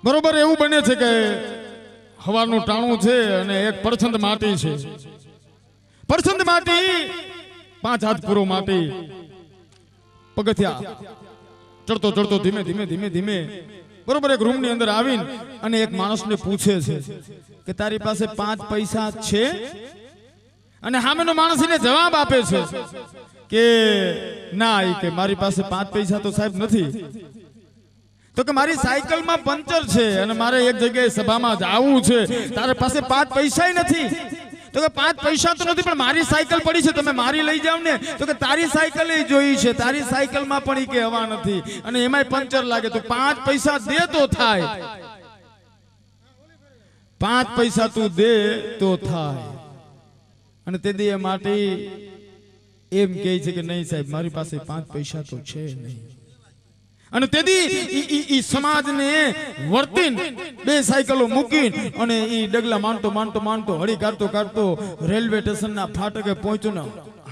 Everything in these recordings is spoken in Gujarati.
બરોબર એવું બને છે કે હવાનું ટાણું છે અને એક પરછંદ માટી છે. પરછંદ માટી 5 હાથ પૂરો માટી પગથિયા ચડતો ચડતો ધીમે ધીમે ધીમે ધીમે બરોબર એક રૂમ ની અંદર આવીને અને એક માણસને પૂછે છે કે તારી પાસે 5 પૈસા છે? અને સામેનો માણસ એને જવાબ આપે છે કે ના, કે મારી પાસે 5 પૈસા તો સાહેબ નથી. તો કે મારી સાયકલમાં પંચર છે અને મારે એક જગ્યાએ સભામાં જવું છે, તારી પાસે 5 પૈસા નથી. તો કે 5 પૈસા તો નથી, પણ મારી સાયકલ પડી છે, તમે મારી લઈ જાવ ને. તો કે તારી સાયકલ જોઈ છે, તારી સાયકલમાં પણ ઈ કે હવા નથી અને એમાંય પંચર લાગે, તો 5 પૈસા દે તો થાય. 5 પૈસા તું દે તો થાય. અને તે દી માટે એમ કહે છે કે નહીં સાહેબ, મારી પાસે 5 પૈસા તો છે નહીં. અને તેથી ઈ સમાજને વર્તીન 2 સાયકલો મૂકીને અને ઈ ડગલા માંડતો માંડતો માંડતો હળી કાઢતો કાઢતો રેલવે સ્ટેશનના ફાટકે પહોંચ્યો ને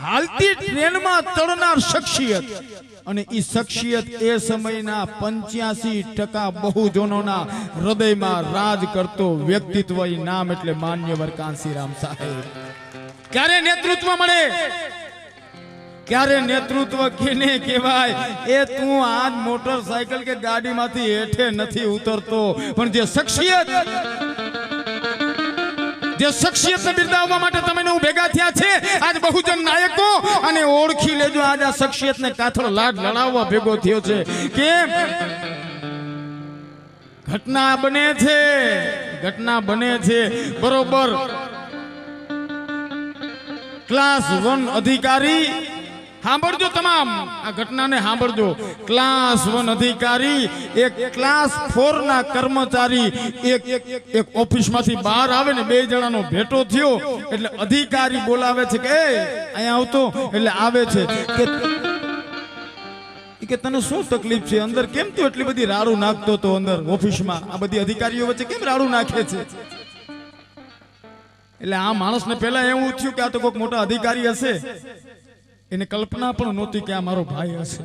હાલતી ટ્રેનમાં ચડનાર શખ્સિયત. અને ઈ શખ્સિયત એ સમયના 85% બહુજનોના હૃદયમાં રાજ કરતો વ્યક્તિત્વ. ઈ નામ એટલે માન્યવર કાંસીરામ સાહેબ. ક્યારે નેતૃત્વ મળે, ક્યારે નેતૃત્વ કેને કહેવાય? એ તું આજ મોટરસાયકલ કે ગાડીમાંથી હેઠે નથી ઉતરતો, પણ જે શખ્સિયતને બિરદાવવા માટે તમે હું ભેગા થયા છે આજ બહુજન નાયકો. અને ઓળખી લેજો, આજ આ શખ્સિયતને કાથળ લાડ લડાવવા ભેગો થયો છે. કેમ? ઘટના બને છે બરોબર. ક્લાસ 1 અધિકારી, સાંભળજો તમામ આ ઘટનાને સાંભળજો. ક્લાસ 1 અધિકારી એક ક્લાસ 4 ના કર્મચારી એક ઓફિસમાંથી બહાર આવે ને 2 જણાનો ભેટો થયો. એટલે અધિકારી બોલાવે છે કે અહીંયા આવતો. એટલે આવે છે કે તને શું તકલીફ છે? અંદર કેમ તું એટલી બધી રાડું નાખતો તો અંદર ઓફિસમાં? આ બધી અધિકારીઓ વચ્ચે કેમ રાડું નાખે છે? એટલે આ માણસને પહેલા એવું થયું કે આ તો કોઈક મોટા અધિકારી હશે. એને કલ્પના પણ નહોતી કે આ મારો ભાઈ હશે.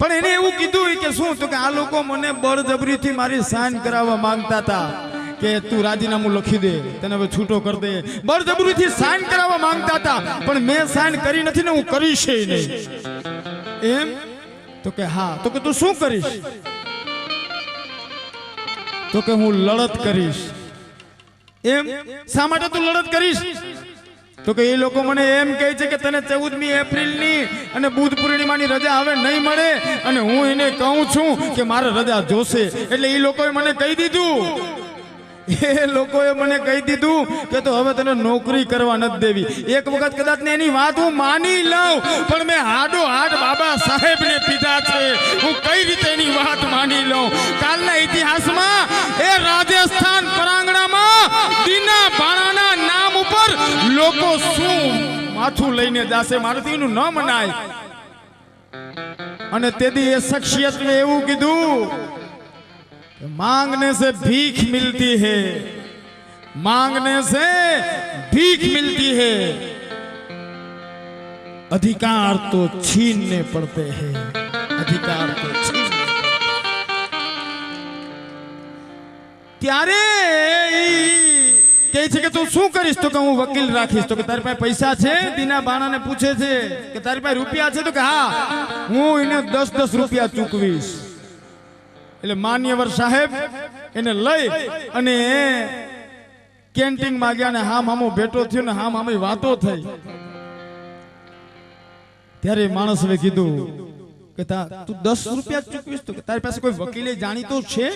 પણ એને એવું કીધું કે શું? તો કે આ લોકો મને બળજબરીથી મારી સાઇન કરાવવા માંગતા હતા કે તું રાજીનામું લખી દે, તને હવે છૂટો કરી દે. બળજબરીથી સાઇન કરાવવા માંગતા હતા, પણ મેં સાઇન કરી નથી ને હું કરીશ નહીં. એમ? તો કે હા. તો કે તું શું કરીશ? તો કે હું લડત કરીશ. એમ? શા માટે તું લડત કરીશ? તો કે એ લોકો મને એમ કહે છે કે તને 14મી એપ્રિલની અને બુધ પૂર્ણિમાની રજા હવે નહીં મળે, અને હું એને કહું છું કે મારે રજા જોશે. એટલે એ લોકોએ મને કહી દીધું કે તો હવે તને નોકરી કરવા નથી દેવી. એક વખત કદાચ ને એની વાત હું માની લઉં, પણ મેં હાડો હાડ બાબા સાહેબને પીધા છે. હું કઈ રીતે એની વાત માની લઉં? કાલના ઇતિહાસમાં એ રાજસ્થાન પરાંગણામાં દીના ભાણાના નામ ઉપર લોકો શું માથું લઈને જાશે? મારાથી એનું ન મનાય. અને તેથી એ શખ્સિયતને એવું કીધું, मांगने से भीख मिलती है, मांगने से भीख मिलती है, अधिकार तो छीनने पड़ते हैं, अधिकार तो छीनने. ત્યારે કહે છે કે તું શું કરીશ? તો કે હું વકીલ રાખીશ. તો કે તારી પાસે પૈસા છે? દીના બાણાને પૂછે છે કે તારી પાસે રૂપિયા છે? તો કે હા, હું એને 10-10 રૂપિયા ચૂકવીશ. એટલે માન્યવર સાહેબ એને લઈ અને કેન્ટીનમાં ગયા ને હામ હામો ભેટો થયો ને હામ હામી વાતો થઈ. ત્યારે માણસ હવે કીધું કે તું 10 રૂપિયા ચૂકવીશ? તો તારી પાસે કોઈ વકીલે જાણીતો છે?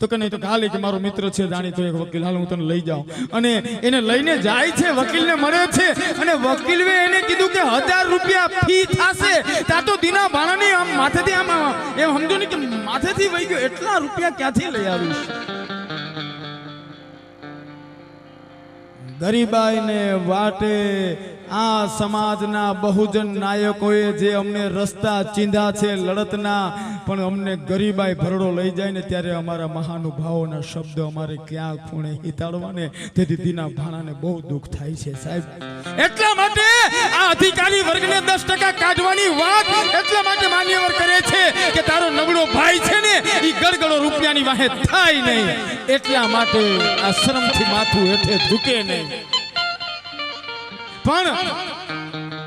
તો કે નહીં. તો હાલે કે મારો મિત્ર છે જાણીતો એક વકીલ, હાલ હું તને લઈ જાઉં. અને એને લઈને જાય છે, વકીલને મળે છે અને વકીલે એને કીધું કે 1000 રૂપિયા ફી થશે. ત્યાં તો દીના ભાણાની આમ માથેથી આમ એમ સમજો ને કે માથેથી વહી ગયો, એટલા રૂપિયા ક્યાંથી લઈ આવીશ? ગરીબાઈને વાટે આ સમાજના બહુજન નાયકોએ જે અમને રસ્તા ચીંધા છે લડતના, પણ અમને ગરીબાઈ ભરડો લઈ જાય ને ત્યારે અમારા મહાનુભાવોના શબ્દો અમારે ક્યાં ખૂણે હિતાડવાને, તેથી દીના ભાણાને બહુ દુઃખ થાય છે સાહેબ. એટલા માટે આ અધિકારી વર્ગને 10% કાઢવાની વાત એટલા માટે માન્યવર કરે છે કે તારો નબળો ભાઈ છે ને ઈ ગડગડો રૂપિયાની વાહે થાય નહીં, એટલા માટે આ શરમથી માથું હેઠે ઝૂકે નહીં. પણ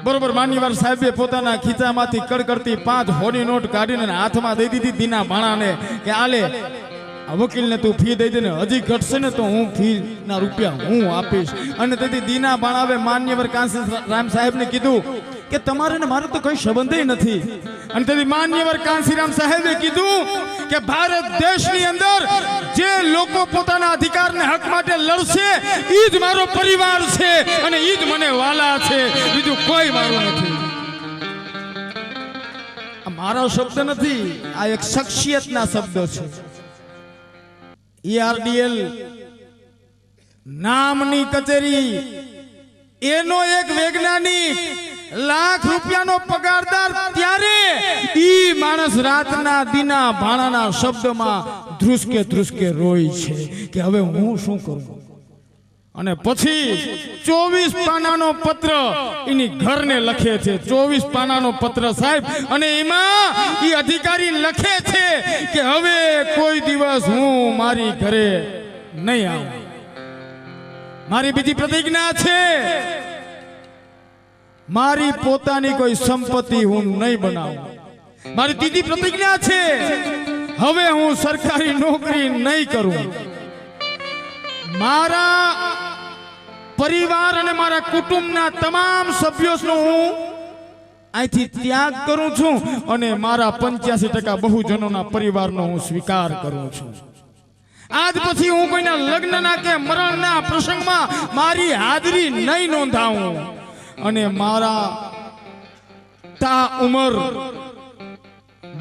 બરોબર માન્યવર સાહેબે પોતાના ખીચામાંથી કડકડતી 5 હોની નોટ કાઢીને હાથમાં દઈ દીધી દીના ભાણાને કે આલે આ વકીલને તું ફી દઈ દે ને, હજી ઘટશે ને તો હું ફી ના રૂપિયા હું આપીશ. અને તેથી દીના ભાણાવે માન્યવર કાંસીરામ સાહેબને કીધું કે તમારે ને મારે તો કઈ સંબંધ નથી. અને તેથી માન્યવર કાંસીરામ સાહેબે કીધું કે ભારત દેશની અંદર જે લોકો પોતાના અધિકારને હક માટે લડશે ઈ જ મારો પરિવાર છે અને ઈ જ મને વાલા છે, બીજું કોઈ મારું નથી. આ મારો શબ્દ નથી, આ એક શખ્સિયતના શબ્દો છે. ERDL નામની કચેરી એનો એક વૈજ્ઞાનિક લાખ રૂપિયાનો પગારદાર, ત્યારે ઈ માણસ રાતના દીના ભાણાના શબ્દમાં ધ્રુસકે રોય છે કે હવે હું શું કરું. અને પછી 24 પાનાનો પત્ર એની ઘરને લખે છે, 24 પાનાનો પત્ર સાહેબ. અને એમાં ઈ અધિકારી લખે છે કે હવે કોઈ દિવસ હું મારી ઘરે નહીં આવું. મારી બીજી પ્રતિજ્ઞા છે, મારી પોતાની કોઈ સંપત્તિ હું નહીં બનાવું. મારી ત્રીજી પ્રતિજ્ઞા છે, હવે હું સરકારી નોકરી નહીં કરું. મારા પરિવાર અને મારા કુટુંબના તમામ સભ્યોનો હું અહીંથી ત્યાગ કરું છું અને મારા 85% બહુજનોના પરિવારનો હું સ્વીકાર કરું છું. આજ પછી હું કોઈના લગ્નના કે મરણના પ્રસંગમાં મારી હાજરી નહીં નોંધાવું. અને મારા તા ઉમર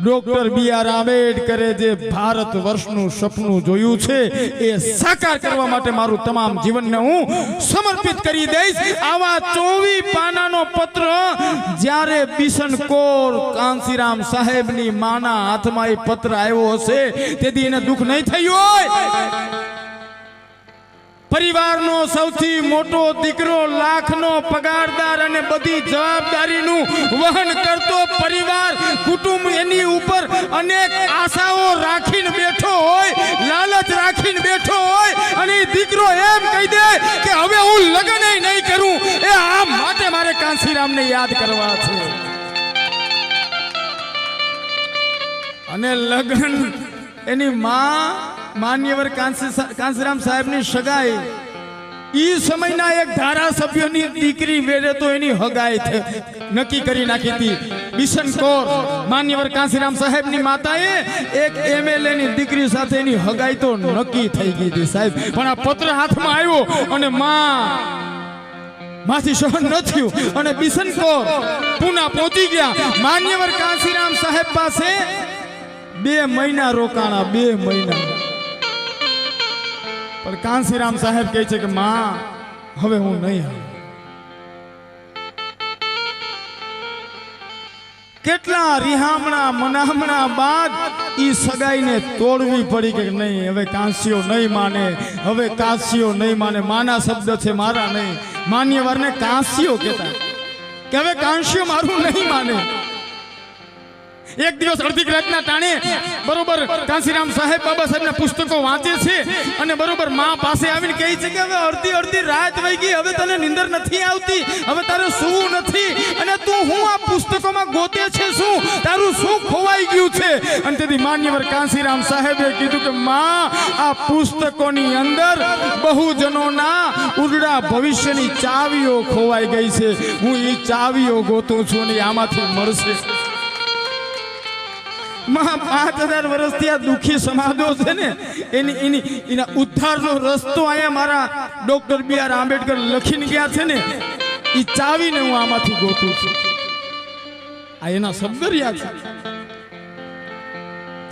ડોક્ટર B.R. આંબેડકરે જે ભારત વર્ષનું સપનું જોયું છે એ સાકાર કરવા માટે મારું તમામ જીવનને હું સમર્પિત કરી દઈશ. આવા 24 પાનાનો પત્ર જ્યારે બિશનકોર કાંસીરામ સાહેબની માના હાથમાં એ પત્ર આવ્યો હશે તેથી એને દુઃખ નહીં થયું હોય. પરિવારનો સૌથી મોટો દીકરો, લાખનો પગારદાર અને બધી જવાબદારીનું વહન કરતો પરિવાર, કુટુંબ એની ઉપર અનેક આશાઓ રાખીને બેઠો હોય, લાલચ રાખીને બેઠો હોય અને દીકરો એમ કહી દે કે હવે હું લગ્ન નહીં કરું, એ આ માટે મારે કાંસીરામને યાદ કરવા છે. અને લગ્ન એની માં માન્યવર કાંસીરામ સાહેબની સગાઈ ઈ સમયના એક ધારાસભ્યની દીકરી વેરે તો એની હગાઈ નક્કી કરી નાખી હતી. બિશનકોર માન્યવર કાંસીરામ સાહેબની માતાએ એક MLA ની દીકરી સાથે એની હગાઈ તો નક્કી થઈ ગઈ હતી સાહેબ. પણ આ પત્ર હાથમાં આવ્યો અને માંથી સહન ન થયું અને બિશનકોર પુના પહોંચી ગયા. માન્યવર કાંસીરામ સાહેબ પાસે 2 મહિના રોકાણા, 2 મહિના. પણ કાંસીરામ સાહેબ કહે છે કે માં હવે હું નહીં આવું. કેટલા રિહામણા મનામણા બાદ ઈ સગાઈને તોડવી પડી કે નહીં, હવે કાંસીઓ નહીં માને, હવે કાંસીઓ નહીં માને. માના શબ્દ છે, મારા નહીં. માન્યવરને કાંસીઓ કહેતા કે હવે કાંસીઓ મારું નહીં માને. એક દિવસ અડધી રાતના ટાણે બરોબર કાંસીરામ સાહેબ બાબા સાહેબના પુસ્તકો વાંચે છે અને બરોબર માં પાસે આવીને કહે છે કે હવે અડધી રાત વહી ગઈ, હવે તને નીંદર નથી આવતી, હવે તારે સૂવું નથી અને તું હું આ પુસ્તકોમાં ગોતે છે, શું તારું શું ખોવાઈ ગયું છે. અને તેથી માન્યવર કાંસીરામ સાહેબે કીધું કે માં આ પુસ્તકોની અંદર બહુજનોના ઉજળા ભવિષ્યની ચાવીઓ ખોવાઈ ગઈ છે, હું એ ચાવીઓ ગોતું છું અને આમાંથી મળશે. 5000 વર્ષથી આ દુઃખી સમાજો છે ને એના ઉદ્ધારનો રસ્તો અહીંયા મારા ડોક્ટર B.R. આંબેડકર લખીને ગયા છે ને, એ ચાવીને હું આમાંથી ગોતું છું. આ એના શબ્દ રહ્યા છે.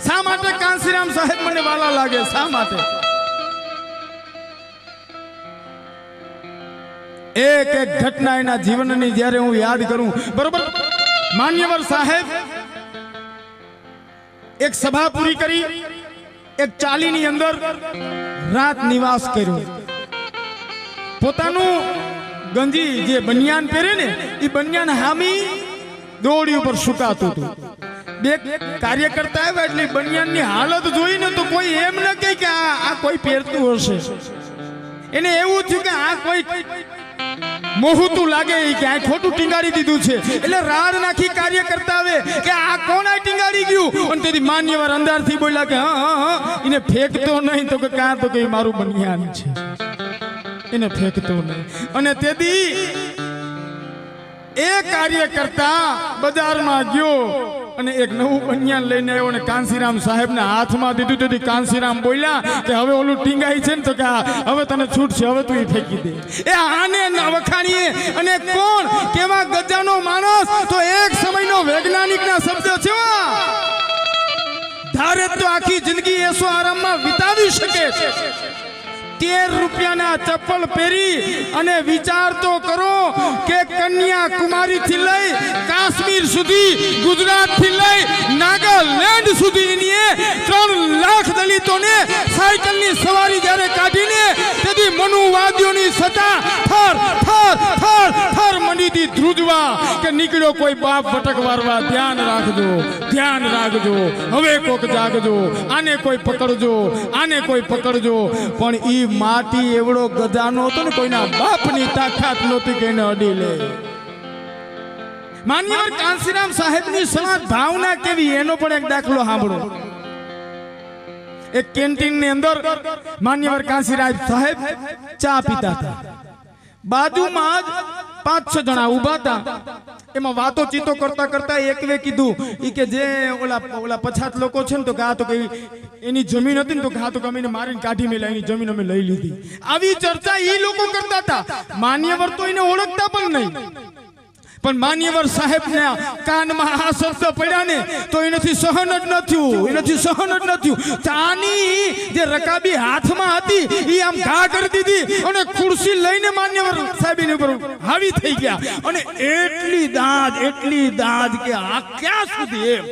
શા માટે કાંસીરામ સાહેબ મને વાલા લાગે? શા માટે? એક એક ઘટના એના જીવનની જ્યારે હું યાદ કરું, બરોબર, માન્યવર સાહેબ એક સભા પૂરી કરી, એક ચાલીની અંદર રાત નિવાસ કર્યો. પોતાનું ગંજી જે બનિયાન પહેરે ને એ બનિયાન હામી દોડી ઉપર સુકાતું હતું. બે કાર્યકર્તા આવ્યા એટલે બનિયાનની હાલત જોઈને તો કોઈ એમ ન કહે કે આ કોઈ પહેરતું હશે. એને એવું થયું કે આ કોઈ મોહતું લાગે કે આ ખોટું ટીંગાડી દીધું છે. એટલે રાડ નાખી કાર્યકર્તા આવે કે આ કોણ આ ટીંગાડી ગયું. અને તેથી માન્યવર અંદરથી બોલ્યા કે હા એને ફેંકતો નહીં, તો કે કાં તો કે મારું બનિયાન છે, એને ફેંકતો નહીં. અને તેથી એ કાર્યકર્તા બજારમાં ગયો અને એક નવું બનિયાન લઈને આવ્યો અને કાંસીરામ સાહેબના હાથમાં દીધું. તેથી કાંસીરામ બોલ્યા કે હવે ઓલું ટીંગાઈ છે ને, તો કે હવે તને છૂટ છે, હવે તું એ ફેંકી દે. એ આને વખાણીએ. અને કોણ કેવા ગજાનો માણસ, તો એક સમયનો વૈજ્ઞાનિકના શબ્દ છે, ધારે તો આખી જિંદગી એસો આરામમાં વિતાવી શકે છે. 13 રૂપિયાના ચપ્પલ પહેરી અને વિચાર તો કરો કે કન્યાકુમારી થી લઈ કાશ્મીર સુધી, ગુજરાત થી લઈ નાગાલેન્ડ સુધી 3 લાખ દલિતોને સાયકલની સવારી જ્યારે કાઢીને તેથી મનુવાદીઓની સત્તા થર થર થર થર મંડીથી ધ્રુજવા કે નીકળ્યો કોઈ બાપ ભટક વારવા. ધ્યાન રાખજો, ધ્યાન રાખજો, હવે કોક જાગજો, આને કોઈ પકડજો, આને કોઈ પકડજો. પણ ઈ માટી એવડો ગજાનો હતો ને, કોઈના બાપની તાકાત નહોતી કે એને અડી લે. માન્યવર કાંસીરામ સાહેબની સમાજ ભાવના કેવી એનો પણ એક દાખલો સાંભળો. એક કેન્ટીનની અંદર માન્યવર કાંસીરામ સાહેબ ચા પીતા હતા. બાજુમાં જ 5-6 જણા ઊભા હતા. એમાં વાતો ચીતો કરતા કરતા એકવે કીધું કે જે ઓલા પછાત લોકો છે ને, તો કે આ તો કઈ એની જમીન હતી ને, તો કે આ તો અમે મારીને કાઢી મેલા, એની જમીન અમે લઈ લીધી. આવી ચર્ચા એ લોકો કરતા હતા. માન્યવર તો એને ઓળખતા પણ નહીં. પણ માન્યવર સાહેબના કાનમાં આ શબ્દ પડ્યા ને, તો એનાથી સહન જ ન થયું, એનાથી સહન જ ન થયું. ચાની જે રકાબી હાથમાં હતી એ આમ ઘા કરી દીધી અને ખુરશી લઈને માન્યવર સાહેબની ઉપર હાવી થઈ ગયા. અને એટલી દાદ કે આ ક્યાં સુધી, એમ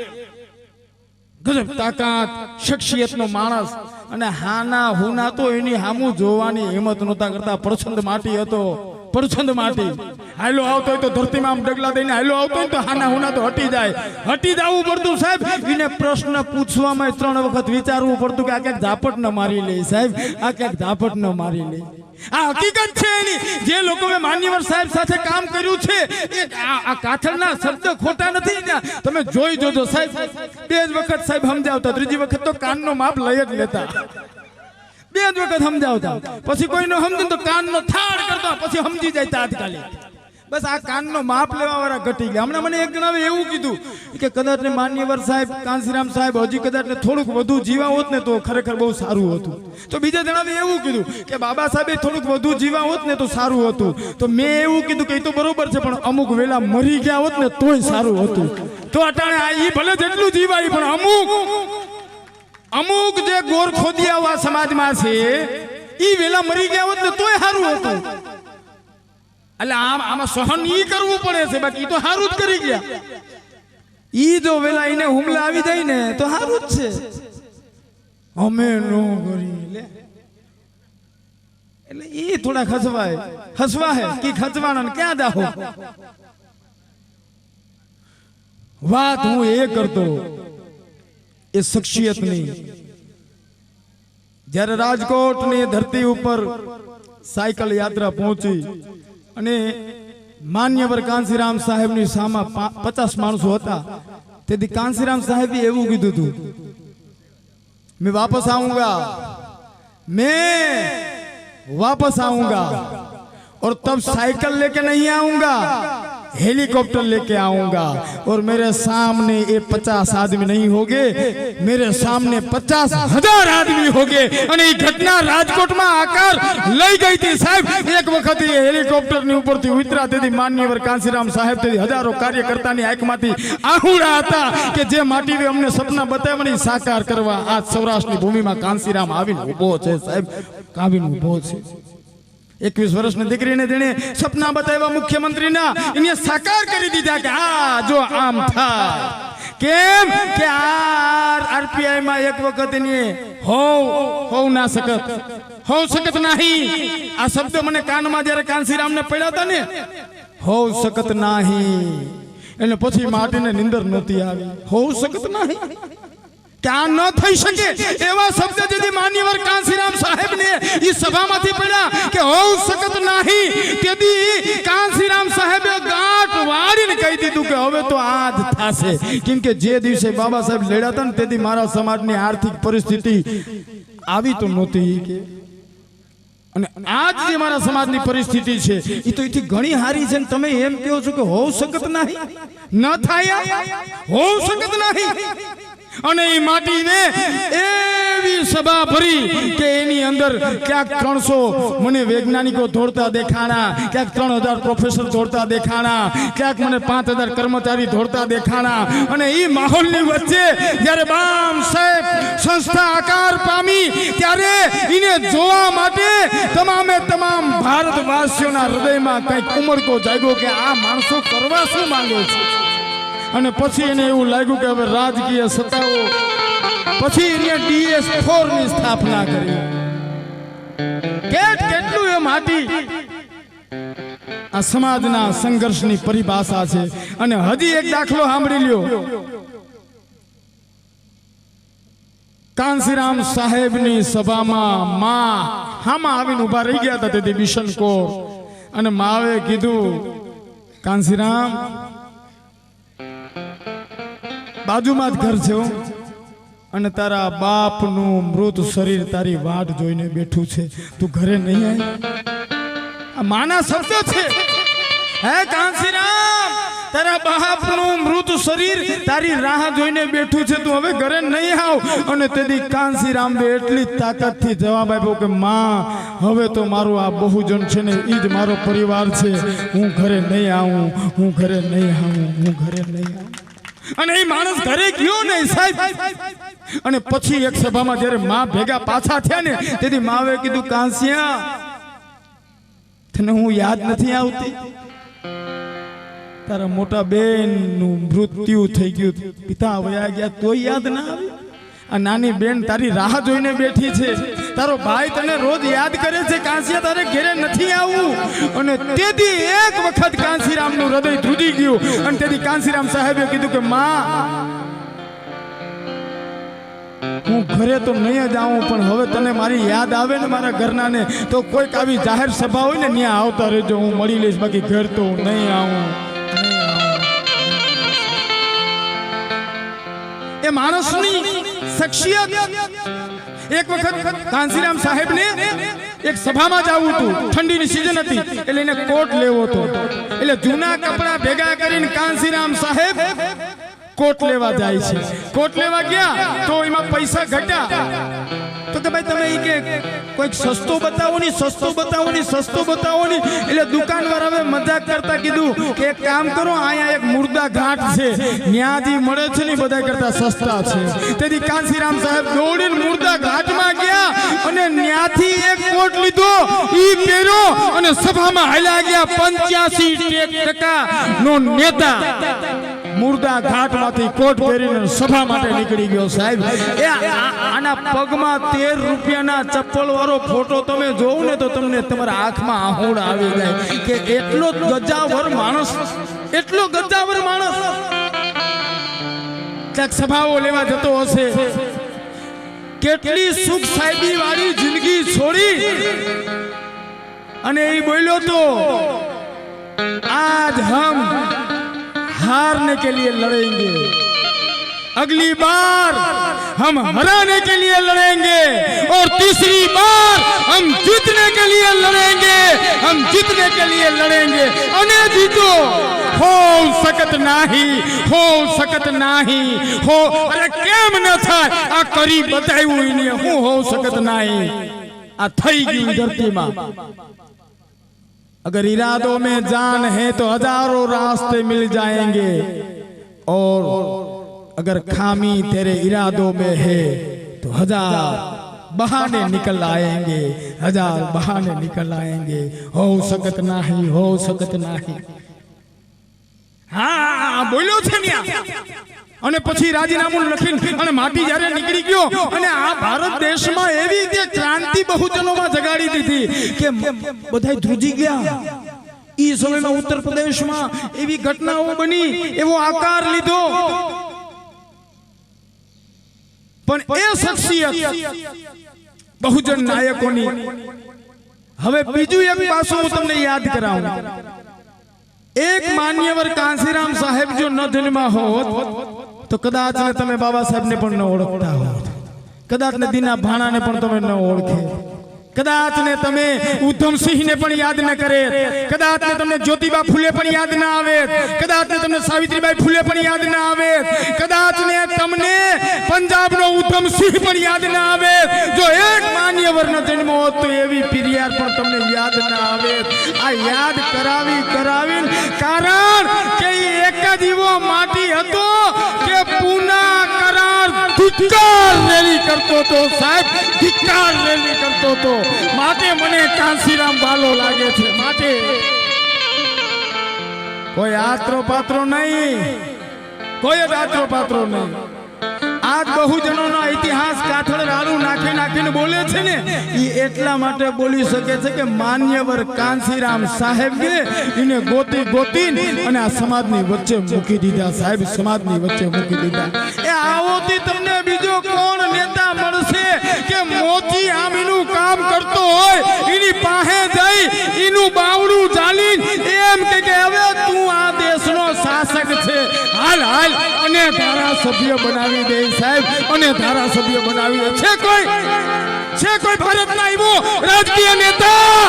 ગજબ તાકાત શખ્સિયતનો માણસ. અને હાના હુના તો એની હામું જોવાની હિંમત નહોતા કરતા. પરછંદ માટી હતો, પરછંદ માટી. હાલો આવતો હોય તો ધરતીમાં આમ ડગલા દઈને હાલો આવતો હોય તો હાના હુના તો હટી જાય, હટી જવું પડતું સાહેબ. એને પ્રશ્ન પૂછવામાં 3 વખત વિચારવું પડતું કે આ ક્યાંક ઝાપટ ન મારી લે સાહેબ, આ ક્યાંક ઝાપટ ન મારી લે. આ હકીકત છે એની. જે લોકોએ માન્યવર સાહેબ સાથે કામ કર્યું છે એ આ કાથળના શબ્દ ખોટા નથી. તમે જોઈ જોજો સાહેબ, 2 જ વખત સાહેબ સમજાવતા, 3જી વખત તો કાનનો માપ લઈ જ લેતા. 2 જ વખત સમજાવતા, પછી કોઈનો સમજે તો કાનનો થાળ કરતા, પછી સમજી જાય તાત્કાલિક. બસ આ કાનનો માપ લેવા વાળા ઘટી ગયા. હમણાં મને એક જણાવે એવું કીધું કે કદાચ ને માન્યવર સાહેબ કાંસીરામ સાહેબ હજી કદાચ ને થોડુંક વધુ જીવા હોત ને તો ખરેખર બહુ સારું હતું. તો બીજા જણાવે એવું કીધું કે બાબા સાહેબે થોડુંક વધુ જીવા હોત ને તો સારું હતું. તો મેં એવું કીધું કે એ તો બરોબર છે, પણ અમુક વેલા મરી ગયા હોત ને તોય સારું હતું. તો અટાણે આ ભલે જેટલું જીવાય, પણ અમુક જે ગોરખોદિયા સમાજમાં છે એ વેલા મરી ગયા હોત ને તોય સારું હતું. એટલે આમાં સહન ઈ કરવું પડે છે, બાકી તો સારું જ કરી ગયા. ઈ જો વેલા એને હુમલા આવી જાય ને તો સારું જ છે. અમે નો કરી લે એટલે ઈ થોડા હસવા હે કે ખચવાના ક્યાં દાહો. વાત હું એ કરતો એ શખ્સિયતની. જ્યારે રાજકોટની ધરતી ઉપર સાયકલ યાત્રા પહોંચી અને માન્યવર કાંસીરામ સાહેબની સામા 50 માણસો હતા. તેથી કાંસીરામ સાહેબે એવું કીધું હતું, मैं वापस आऊंगा और तब साइकिल लेके नहीं आऊंगा, हेलीकॉप्टर लेके आऊंगा. और मेरे सामने ये 50 आदमी नहीं होंगे, मेरे सामने 50,000 आदमी होंगे. અને એ ઘટના રાજકોટમાં આકાર લઈ ગઈ હતી સાહેબ. એક વખત એ હેલિકોપ્ટર ની ઉપરથી ઉતરા તેથી માન્યવર કાંસીરામ સાહેબ તેથી હજારો કાર્યકર્તાની આંખમાંથી આહુડા હતા કે જે માટી અમને સપના બતાવવાની સાકાર કરવા આજ સૌરાષ્ટ્રની ભૂમિમાં કાંસીરામ આવીને ઊભો છે સાહેબ, આવીને ઊભો છે. 21 વર્ષની દીકરીને તેણે સપના બતાવ્યા મુખ્યમંત્રીના, એને સાકાર કરી દીધા કે આ જો આમ થાય. કેમ કે આરપીઆઈ માં એક વખત એની હોવ ના સખત નહીં. આ શબ્દ મને કાનમાં જ્યારે કાંસીરામ ને પડ્યા હતા ને, હોવ સખત નહીં, એટલે પછી માટીને નિંદર નહોતી આવી. હોવ સખત નહીં ક્યાં ન થઈ શકે એવા શબ્દ જેથી માન્યવર કાંસીરામ સાહેબ ને એ સભામાંથી પડ્યા કે હોવ સખત નહીં. તેથી કાંસીરામ સાહેબે ગાંઠ વાળીને કહી દીધું કે હવે તો આ જ થશે. કેમ કે જે દિવસે બાબા સાહેબ લડ્યા હતા ને તેથી મારા સમાજની આર્થિક પરિસ્થિતિ આવી તો નહોતી કે, અને આજ જે મારા સમાજની પરિસ્થિતિ છે એ તો એથી ઘણી હારી છે. તમે એમ કહો છો કે હોવ સખત નહીં, ન થાય હોવ સખત નહીં. અને એ માટીને એવી સભા ભરી કે એની અંદર ક્યાંક 300 મને વૈજ્ઞાનિકો દોડતા દેખાણા, ક્યાંક 3000 પ્રોફેસર દોડતા દેખાણા, ક્યાંક મને 5000 કર્મચારી દોડતા દેખાણા. અને એ માહોલની વચ્ચે જ્યારે બામ સાહેબ સંસ્થા આકાર પામી ત્યારે એને જોવા માટે તમામ ભારતવાસીઓના હૃદયમાં કંઈક ઉમળકો જાગ્યો કે આ માણસો કરવા શું માંગે છે. અને પછી એને એવું લાગ્યું કે હવે રાજકીય સત્તાઓ, પછી એને DS4 ની સ્થાપના કરી. કેટલું એ માટી આ સમાજના સંઘર્ષની પરિભાષા છે. અને હજી એક દાખલો સાંભળી લ્યો. કાંસીરામ સાહેબની સભામાં માં હામાં આવીને ઉભા રહી ગયા હતા તેથી બિશનકોર, અને માવે કીધું કાંસીરામ બાજુમાં જ ઘર છે અને તારા બાપનું મૃત શરીર તારી વાટ જોઈને બેઠું છે, તું ઘરે નહીં આવી. આ માના શબ્દ છે. હે કાંસીરામ, તારા બાપનું મૃત શરીર તારી રાહ જોઈને બેઠું છે, તું હવે ઘરે નહીં આવ. અને તેથી કાંસીરામ બે એટલી તાકાતથી જવાબ આપ્યો કે માં હવે તો મારું આ બહુજન છે ને એ જ મારો પરિવાર છે, હું ઘરે નહીં આવું, હું ઘરે નહીં આવું, હું ઘરે નહીં આવું. અને એ માણસ ઘરે ગયો નહીં સાહેબ. અને પછી એક સભામાં જ્યારે માં ભેગા પાછા થયા ને તેથી માવે કીધું કાંસિયા તને હું યાદ નથી આવતી, તારા મોટા બેન નું મૃત્યુ થઈ ગયું, પિતા વયા ગયા તોય યાદ ના આવી. આ નાની બેન તારી રાહ જોઈને બેઠી છે, તારો ભાઈ તને રોજ યાદ કરે છે, કાંસિયા તારે ઘરે નથી આવવું. અને તેથી એક વખત કાંસીરામ નું હૃદય ધ્રુજી ગયું. અને તેથી કાંસીરામ સાહેબે કીધું કે માં હું ઘરે તો નહીં જ આવું, પણ હવે તને મારી યાદ આવે ને મારા ઘરના ને તો કોઈક આવી જાહેર સભા હોય ને ત્યાં આવતા રહેજો, હું મળી લઈશ, બાકી ઘર તો હું નહીં આવું. એ માણસની શખ્સિયત. એક વખત કાંસીરામ સાહેબ ને એક સભામાં જવું હતું, ઠંડીની સીઝન હતી એટલે એને કોટ લેવો હતો. એટલે જૂના કપડા ભેગા કરીને કાંસીરામ સાહેબ કોટ લેવા જાય છે. કોટ લેવા ગયા તો એમાં પૈસા ઘટ્યા તો કે ભાઈ તમે કે કોઈક સસ્તો બતાવો ની, સસ્તો બતાવો ની, સસ્તો બતાવો ની. એટલે દુકાનવાળા હવે મજાક કરતા કીધું કે એક કામ કરો, અહીંયા એક મુર્દા ઘાટ છે, ન્યાથી મળે છે ને બધા કરતા સસ્તા છે. તેથી કાંસીરામ સાહેબ દોડીને મુર્દા ઘાટમાં ગયા અને ન્યાથી એક કોટ લીધો, ઈ પહેર્યો અને સભામાં હાલ્યા ગયા. 85% નો નેતા મુર્દા ઘાટમાંથી કોટ પહેરીને સભા માટે નીકળી ગયો. સાહેબ એ આના પગમાં 13 રૂપિયાના ચપ્પલ વાળો ફોટો તમે જોવ ને તો તમને તમારા આંખમાં આહોડ આવી જાય કે એટલો ગજાવર માણસ, એટલો ગજાવર માણસ ક્યાંક સભાઓ લેવા જતો હશે. કેટલી સુખ સાહેબી વાળી જિંદગી છોડી અને એ બોલ્યો તો આજ હમ हारने के लिए लड़ेंगे, अगली बार हम हराने के लिए लड़ेंगे और तीसरी बार हम जीतने के लिए लड़ेंगे, हम जीतने के लिए लड़ेंगे અને જીતો. हो सकत नहीं, हो सकत नहीं, हो अरे केम न था आ करी बताव्યું એને હું हो सकत नहीं. आ થઈ ગયું ધરતીમાં. अगर इरादों में जान है तो हजारों रास्ते मिल जाएंगे, और अगर खामी तेरे इरादों में है तो 1000 बहाने निकल आएंगे, 1000 बहाने निकल आएंगे, हो सकत नहीं। हाँ बोल्यो छे न्या અને પછી રાજીનામું લખીને અને માટી જ્યારે નીકળી ગયો અને આ ભારત દેશમાં એવી તે ક્રાંતિ બહુજનોમાં જગાડી દીધી કે બધાય ધ્રુજી ગયા। ઈ સમયમાં ઉત્તર પ્રદેશમાં એવી ઘટનાઓ બની, એવો આકાર લીધો, પણ એ શખ્સિયત બહુજન નાયકોની। હવે બીજું એક પાસું હું તમને યાદ કરાવું। एक मान्यवर कांसीराम साहेब जो न जन्मा होत तो कदाच ने तमे बाबा साहेब ने पण न ओळखता होत, कदाच ने दीना भाणा ने पण तमे न ओळखे, कदाच ने तमे उधम सिंह ने पण याद न करे, कदाच ने तमने ज्योतिबा फूले पण याद न आवे, कदाच ने तमने सावित्रीबाई फूले पण याद न आवे, कदाच ने तमने पंजाब नो उधम सिंह पण याद न आवे। जो एक मान्यवर न जन्म होत तो एवी पीरियार पण तमने याद न आवे। आ याद करावी कारण के एक जीवो माटी हतो के पूना करार धिक्कार रेली करतो तो साहेब, धिक्कार रेली करतो तो। माटे मने कांसीराम बालो लागे छे, माटे कोई आत्रो पात्रो नहीं, कोई आत्रो पात्रो नहीं। आज बहुजनोનો ઇતિહાસ કાથળ રાડું નાખીને બોલે છે ને, ઈ એટલા માટે બોલી શકે છે કે માન્યવર કાંસીરામ સાહેબે એને ગોતીને અને આ સમાજની વચ્ચે મૂકી દીધા। સાહેબ સમાજની વચ્ચે મૂકી દીધા। એ આવોથી તમને બીજો કોણ નેતા મળશે કે મોતી આમ એનું કામ કરતો હોય, એની પાસે જઈ એનું બાવડું ચાલીને એમ કે હવે તું આ દેશનો શાસક છે, હાલ અને ધારાસભ્ય બનાવી દે साहेब, અને ધારાસભ્ય બનાવી છે। કોઈ ભારતના એવો રાજકીય નેતા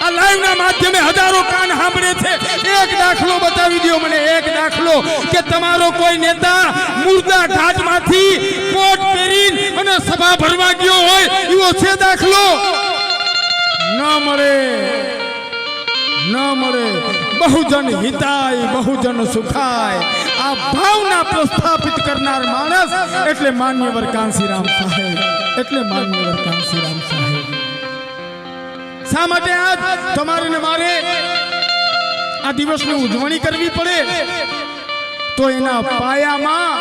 આ લાઈવના માધ્યમે હજારો કાન સાંભળે છે। એક દાખલો બતાવી દો મને, એક દાખલો કે તમારો કોઈ નેતા મુર્દા ઘાટમાંથી કોટ પહેરીને અને સભા ભરવા ગયો હોય એવો છે દાખલો? ન મળે। बहुजन हिताय बहुजन सुखाय आ भावना प्रस्थापित करनार मानस એટલે માન્યવર કાંસીરામ સાહેબ, એટલે માન્યવર કાંસીરામ સાહેબ। શા માટે આજ તમારે ને મારે આ દિવસની ઉજવણી કરવી પડે? તો એના પાયામાં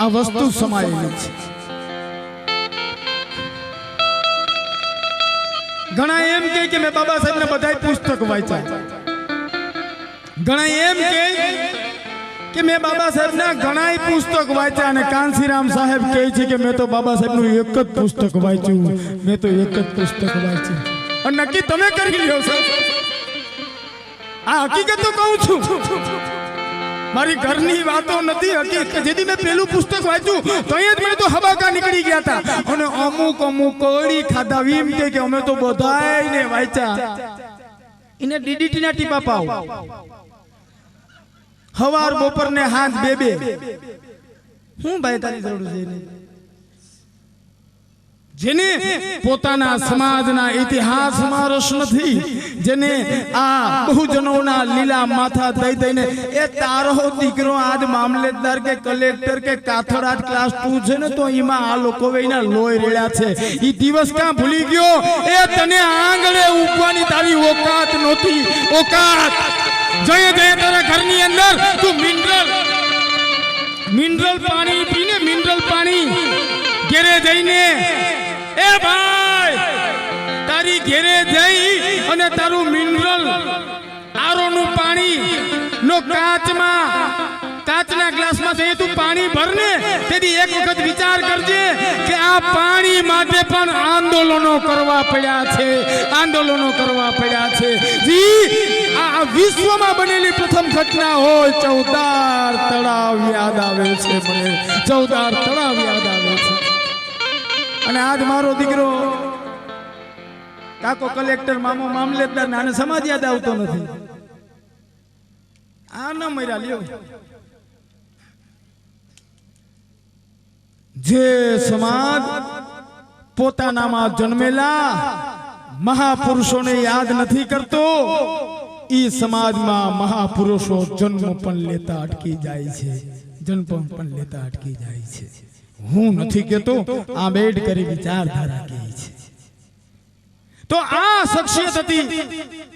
આ વસ્તુ સમાયેલી છે। ઘણા એમ કે મેં બાબા સાહેબ ને બધાય પુસ્તક વાંચ્યા, ઘણા એમ કે મેં બાબા સાહેબ ના ઘણા પુસ્તક વાંચ્યા, અને કાંસીરામ સાહેબ કહે છે કે મેં તો બાબા સાહેબ નું એક જ પુસ્તક વાંચ્યું, મેં તો એક જ પુસ્તક વાંચ્યું। અને નક્કી તમે કરી લ્યો છો, આ હકીકત તો કહું છું, મારી ઘરની વાતો નથી। હકીકત જેથી મેં પેલું પુસ્તક વાંચ્યું તો અહીંયા જ મને તો હબાકા નીકળી ગયા હતા, અને અમુક કળી ખાધા એમ કે અમે તો બધાયને વાંચ્યા। એને ડીડીટી ના ટીપા પાવ, હવાર બપોર ને હાથ બે હું ભાઈ તારી જરૂર છે? જેને પોતાના સમાજના ઇતિહાસમાં રસ નથી, જેને આ બહુજનોના લીલા માથા દઈને એ તારો દીકરો આજ મામલેદાર કે કલેક્ટર કે કાથરાજ ક્લાસ 2 છે ને, તો એમાં આ લોકો એના લોહી રેડ્યા છે। ઈ દિવસ ક્યાં ભૂલી ગયો? એ તને આંગળે ઉગવાની તારી ઓકાત નહોતી, ઓકાત જઈએ તારા ઘરની અંદર તું મિનરલ પાણી પીને, મિનરલ પાણી ઘેરે જઈને ए भाई तारी घेरे जई અને તારું મિનરલ આરો નું પાણી નો કાચના ગ્લાસમાં જઈ તું પાણી ભરને, તેથી એક વખત વિચાર કરજે કે આ પાણી માટે પણ આંદોલનો કરવા પડ્યા છે। જી આ વિશ્વમાં બનેલી પ્રથમ ઘટના હોય, ચૌદાર તળાવ યાદ આવે છે મને, ચૌદાર તળાવ યાદ આવે છે। અને આજ મારો દીકરો કાકો કલેક્ટર, મામો મામલેદાર, આને સમાજ યાદ આવતો નથી। આ ન મર્યા લ્યો, જે સમાજ પોતાનામાં જન્મેલા મહાપુરુષોને યાદ નથી કરતો, ઈ સમાજમાં મહાપુરુષો જન્મ પણ લેતા અટકી જાય છે। હું નથી કહેતો, આંબેડકરી વિચારધારા કહે છે. તો આ શખ્સિયત હતી